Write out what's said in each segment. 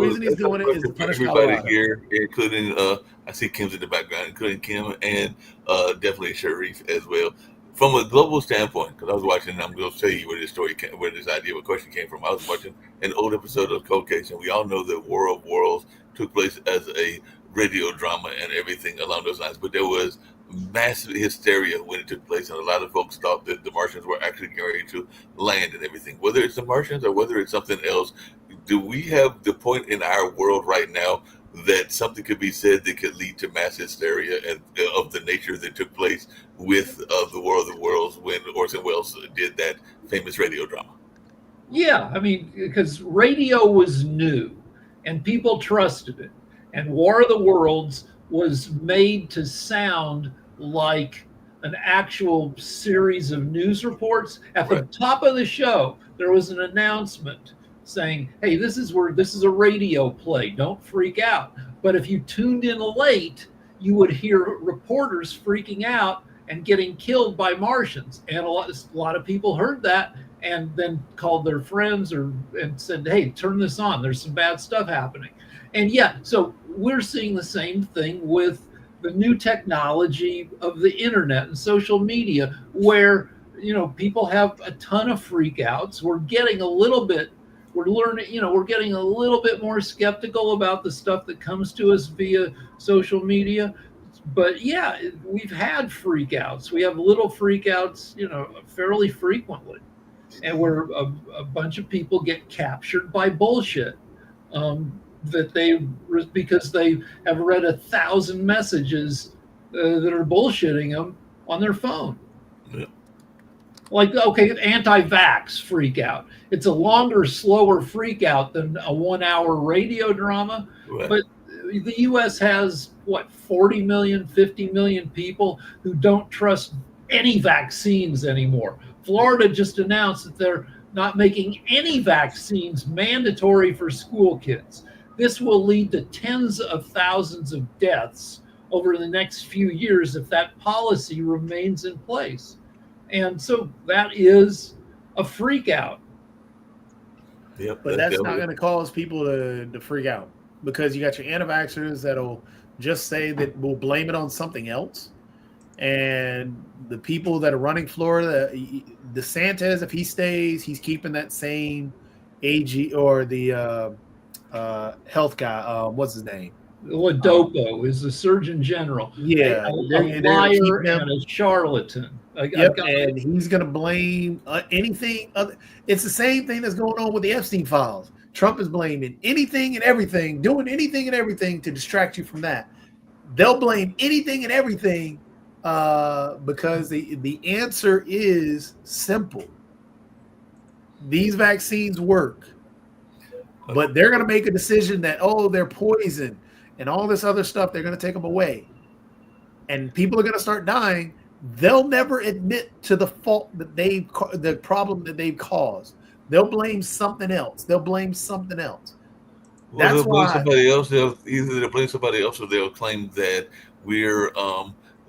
reason he's doing it is to for punish everybody Colorado. here, including I see Kim's in the background, including Kim and definitely Sharif as well. From a global standpoint, because I was watching, I'm going to tell you where this story came, where this idea, what question came from. I was watching an old episode of Cold Case, and we all know that War of Worlds took place as a radio drama and everything along those lines. But there was massive hysteria when it took place, and a lot of folks thought that the Martians were actually getting ready to land and everything. Whether it's the Martians or whether it's something else, do we have the point in our world right now that something could be said that could lead to mass hysteria and of the nature that took place with the War of the Worlds when Orson Welles did that famous radio drama? Yeah, I mean, because radio was new and people trusted it. And War of the Worlds was made to sound like an actual series of news reports. At the top of the show, there was an announcement saying, hey, this is a radio play. Don't freak out. But if you tuned in late, you would hear reporters freaking out and getting killed by Martians. And a lot of people heard that and then called their friends and said, hey, turn this on. There's some bad stuff happening. And yeah, so we're seeing the same thing with the new technology of the internet and social media, where people have a ton of freakouts. We're getting a little bit more skeptical about the stuff that comes to us via social media. But yeah, we've had freakouts. We have little freakouts, fairly frequently, and where a bunch of people get captured by bullshit. Because they have read 1,000 messages that are bullshitting them on their phone. Yeah. Like, okay, anti-vax freak out. It's a longer, slower freak out than a 1-hour radio drama. Right. But the U.S. has, 40 million, 50 million people who don't trust any vaccines anymore. Florida just announced that they're not making any vaccines mandatory for school kids. This will lead to tens of thousands of deaths over the next few years if that policy remains in place. And so that is a freak out. Yep, But that's not going to cause people to freak out, because you got your anti-vaxxers that'll just say that we'll blame it on something else. And the people that are running Florida, DeSantis, if he stays, he's keeping that same AG or the health guy. What's his name? Ladopo is the Surgeon General. Yeah, a liar and a charlatan. And he's going to blame anything other. It's the same thing that's going on with the Epstein files. Trump is blaming anything and everything, doing anything and everything to distract you from that. They'll blame anything and everything because the answer is simple. These vaccines work, but they're going to make a decision that, they're poison and all this other stuff. They're going to take them away, and people are going to start dying. They'll never admit to the fault that the problem that they've caused. They'll blame something else. Well, that's why somebody else. They'll blame somebody else, or they'll claim that we're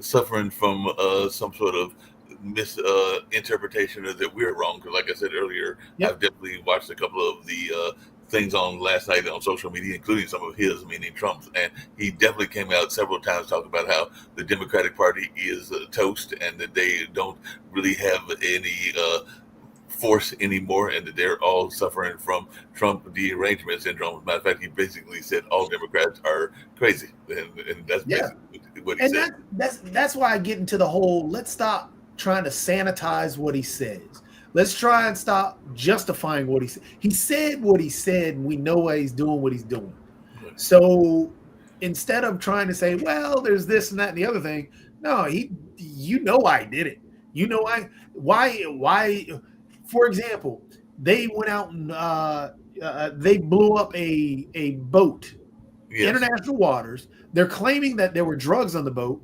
suffering from some sort of misinterpretation, or that we're wrong. Because, like I said earlier, I've definitely watched a couple of the things on last night on social media, including some of his, meaning Trump's, and he definitely came out several times talking about how the Democratic Party is toast and that they don't really have any force anymore, and that they're all suffering from Trump derangement syndrome. As a matter of fact, he basically said all Democrats are crazy, and that's basically what he said. That's why I get into the whole, let's stop trying to sanitize what he says. Let's try and stop justifying what he said. He said what he said, and we know why he's doing what he's doing. Right. So instead of trying to say, well, there's this and that and the other thing, no, I did it. Why? For example, they went out and they blew up a boat, international waters. They're claiming that there were drugs on the boat.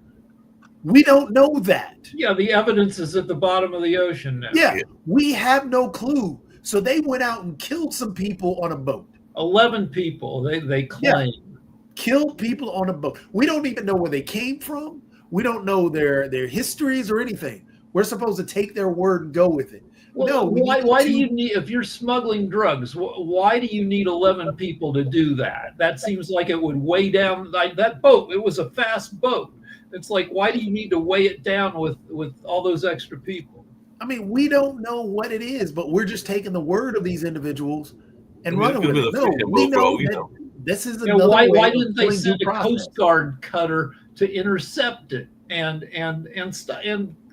We don't know that. Yeah, the evidence is at the bottom of the ocean now. Yeah, we have no clue. So they went out and killed some people on a boat. 11 people, they claim. Yeah. Killed people on a boat. We don't even know where they came from. We don't know their histories or anything. We're supposed to take their word and go with it. Well, we need why do to- you need, if you're smuggling drugs, why do you need 11 people to do that? That seems like it would weigh down, like that boat. It was a fast boat. It's like, why do you need to weigh it down with all those extra people? I mean, we don't know what it is, but we're just taking the word of these individuals and running with it. No, we know that this is You another know, why way didn't of they doing send due a process. Coast Guard cutter to intercept it and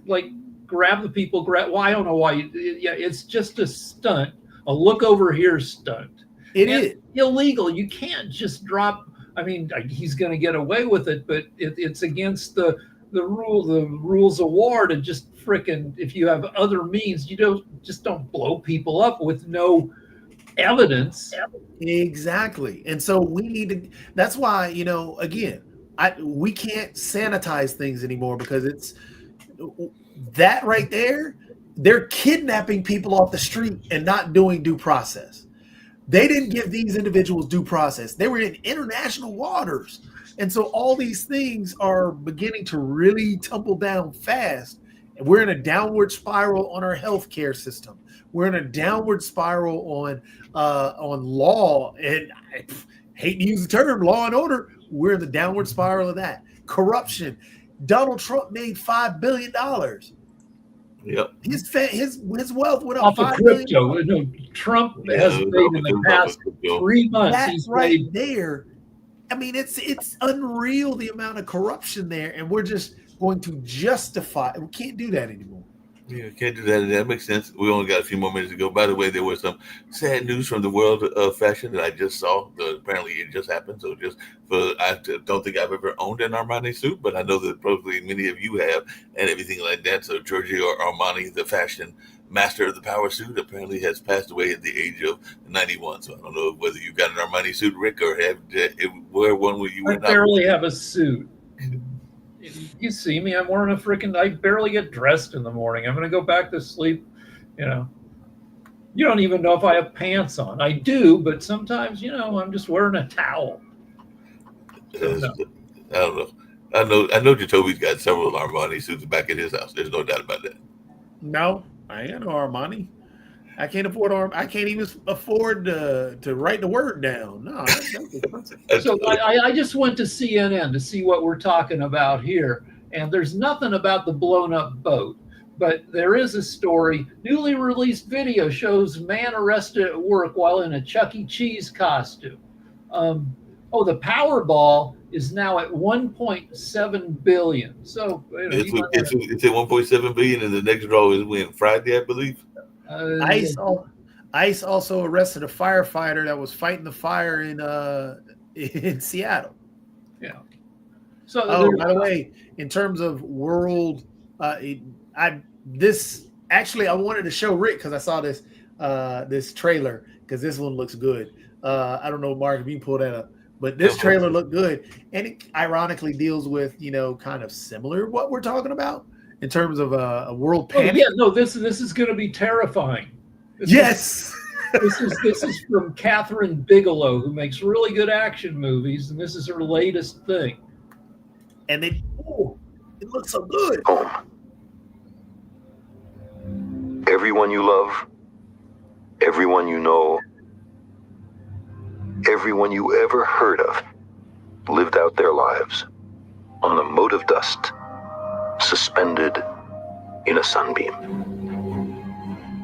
like grab the people? Well, I don't know why. Yeah, it's just a stunt, a look over here stunt. It is illegal. You can't just drop. I mean, he's going to get away with it, but it's against the rules of war to just frickin', if you have other means, you don't blow people up with no evidence. exactly. And so we need to, that's why, again, we can't sanitize things anymore, because it's that right there. They're kidnapping people off the street and not doing due process. They didn't give these individuals due process. They were in international waters. And so all these things are beginning to really tumble down fast. And we're in a downward spiral on our healthcare system. We're in a downward spiral on law. And I hate to use the term law and order. We're in the downward spiral of that. Corruption. Donald Trump made $5 billion. Yep. His wealth went up Off of $5 crypto. billion. No, Trump has made in the past 3 months. That's He's right made there. I mean, it's unreal the amount of corruption there, and we're just going to justify. We can't do that anymore. Yeah, can't do that. That makes sense. We only got a few more minutes to go. By the way, there was some sad news from the world of fashion that I just saw. Apparently, it just happened. So, I don't think I've ever owned an Armani suit, but I know that probably many of you have, and everything like that. So, Giorgio Armani, the fashion master of the power suit, apparently has passed away at the age of 91. So, I don't know whether you got an Armani suit, Rick, or wear one where you were I not. barely have a suit. You see me, I'm wearing I barely get dressed in the morning. I'm going to go back to sleep. You don't even know if I have pants on. I do, but sometimes, I'm just wearing a towel. So, no. I don't know. I know Jacoby's got several Armani suits back at his house. There's no doubt about that. No, I ain't got no Armani. I can't afford I can't even afford to write the word down. No, that's expensive. So I just went to CNN to see what we're talking about here, and there's nothing about the blown up boat, but there is a story. Newly released video shows man arrested at work while in a Chuck E. Cheese costume. The Powerball is now at 1.7 billion. So it's at 1.7 billion, and the next draw is when Friday, I believe. ICE also arrested a firefighter that was fighting the fire in Seattle. Yeah. So by the way, in terms of world, I wanted to show Rick because I saw this trailer because this one looks good. I don't know, Mark, if you can pull that up, but this trailer looked good, and it ironically deals with kind of similar what we're talking about. In terms of a world panic. This is going to be terrifying. This is from Catherine Bigelow, who makes really good action movies, and this is her latest thing. And it looks so good. Home. Everyone you love, everyone you know, everyone you ever heard of, lived out their lives on a mote of dust, suspended in a sunbeam.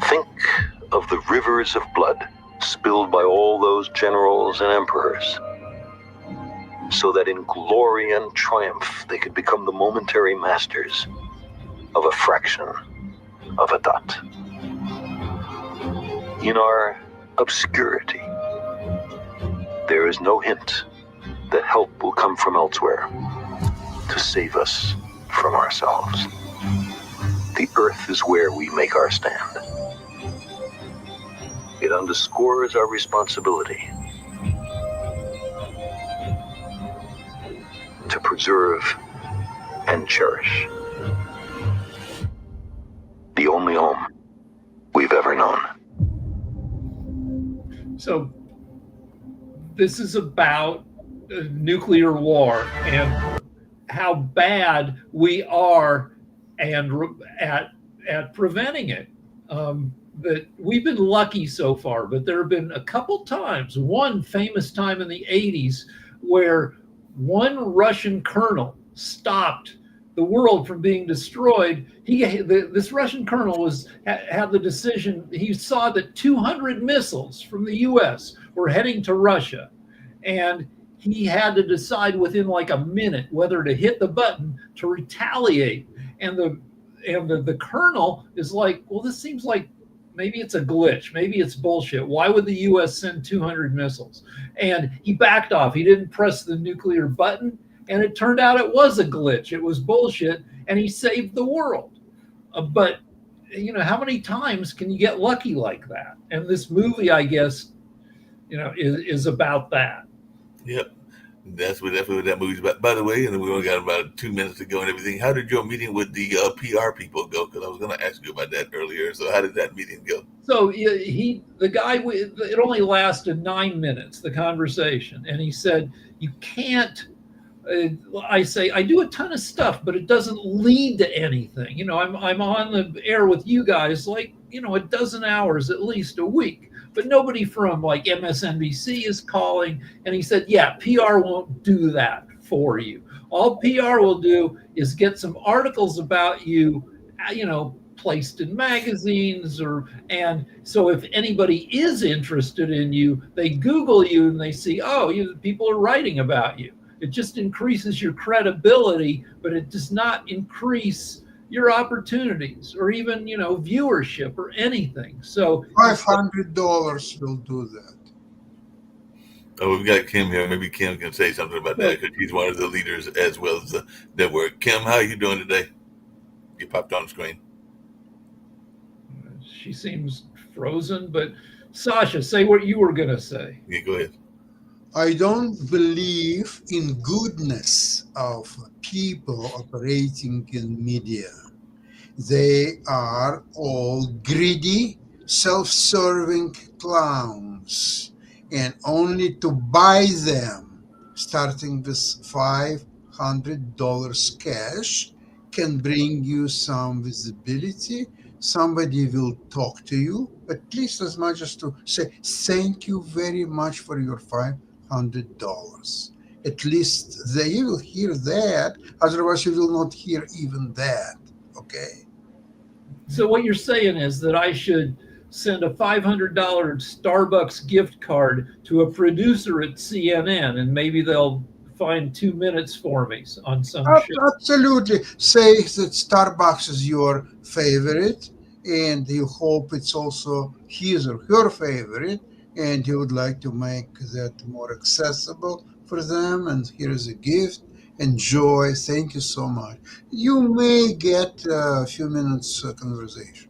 Think of the rivers of blood spilled by all those generals and emperors, so that in glory and triumph they could become the momentary masters of a fraction of a dot. In our obscurity, there is no hint that help will come from elsewhere to save us from ourselves. The earth is where we make our stand. It underscores our responsibility to preserve and cherish the only home we've ever known. So this is about nuclear war and how bad we are and at preventing it. that we've been lucky so far, but there have been a couple times, one famous time in the 80s where one Russian colonel stopped the world from being destroyed. This Russian colonel had the decision. He saw that 200 missiles from the U.S. were heading to Russia, and he had to decide within like a minute whether to hit the button to retaliate. And the colonel is like, well, this seems like maybe it's a glitch. Maybe it's bullshit. Why would the U.S. send 200 missiles? And he backed off. He didn't press the nuclear button. And it turned out it was a glitch. It was bullshit. And he saved the world. But, how many times can you get lucky like that? And this movie, I guess, is about that. Yep. That's definitely what that movie's about. By the way, and we only got about 2 minutes to go and everything. How did your meeting with the PR people go? Because I was going to ask you about that earlier. So how did that meeting go? So it only lasted 9 minutes, the conversation. And he said, you can't, I say, I do a ton of stuff, but it doesn't lead to anything. I'm on the air with you guys like, a dozen hours at least a week. But nobody from like MSNBC is calling. And he said, yeah, PR won't do that for you. All PR will do is get some articles about you, placed in magazines and so if anybody is interested in you, they Google you and they see, people are writing about you. It just increases your credibility, but it does not increase your opportunities or even, viewership or anything. So $500 will do that. Oh, we've got Kim here. Maybe Kim can say something about that because she's one of the leaders as well as the network. Kim, how are you doing today? You popped on the screen. She seems frozen, but Sasha, say what you were going to say. Yeah, go ahead. I don't believe in goodness of people operating in media. They are all greedy, self-serving clowns, and only to buy them, starting with $500 cash, can bring you some visibility. Somebody will talk to you, at least as much as to say, thank you very much for your $500. At least you will hear that. Otherwise, you will not hear even that. Okay. So what you're saying is that I should send a $500 Starbucks gift card to a producer at CNN, and maybe they'll find 2 minutes for me on some show. Absolutely. Say that Starbucks is your favorite, and you hope it's also his or her favorite, and you would like to make that more accessible for them, and here is a gift. Enjoy. Thank you so much. You may get a few minutes conversation.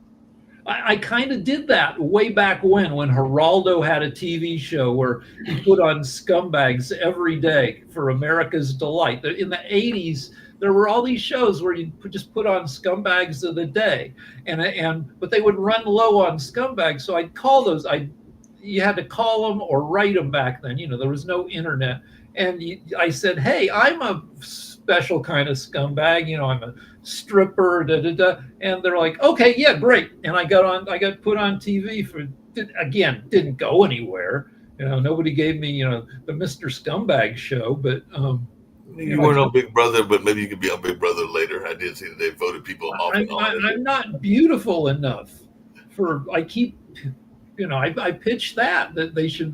I kind of did that way back when Geraldo had a TV show where he put on scumbags every day for America's delight. In the 80s, there were all these shows where you just put on scumbags of the day, but they would run low on scumbags. So I'd call those. You had to call them or write them back then. There was no internet. And I said, hey, I'm a special kind of scumbag. I'm a stripper, and they're like, okay, yeah, great. And I got put on TV didn't go anywhere. Nobody gave me, the Mr. Scumbag show, but you weren't on Big Brother, but maybe you could be on Big Brother later. I did see that they voted people off. I'm not beautiful enough I pitched that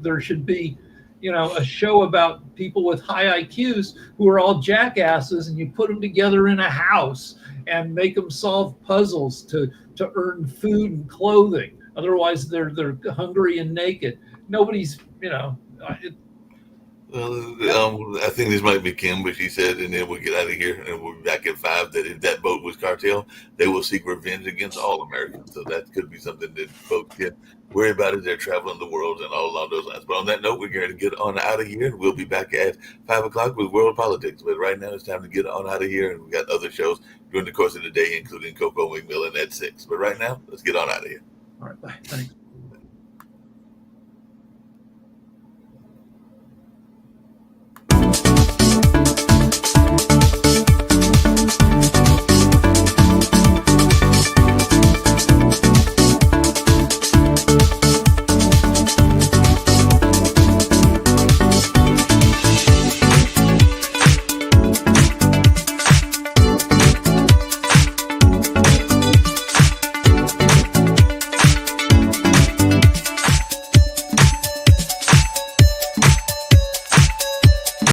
there should be, a show about people with high IQs who are all jackasses, and you put them together in a house and make them solve puzzles to earn food and clothing. Otherwise, they're hungry and naked. Nobody's, I think this might be Kim, but she said, and then we'll get out of here, and we'll be back at 5, that if that vote was cartel, they will seek revenge against all Americans. So that could be something that folks can worry about as they're traveling the world and all along those lines. But on that note, we're going to get on out of here. We'll be back at 5 o'clock with World Politics. But right now, it's time to get on out of here, and we got other shows during the course of the day, including Coco McMillan at 6. But right now, let's get on out of here. All right, bye. Thanks.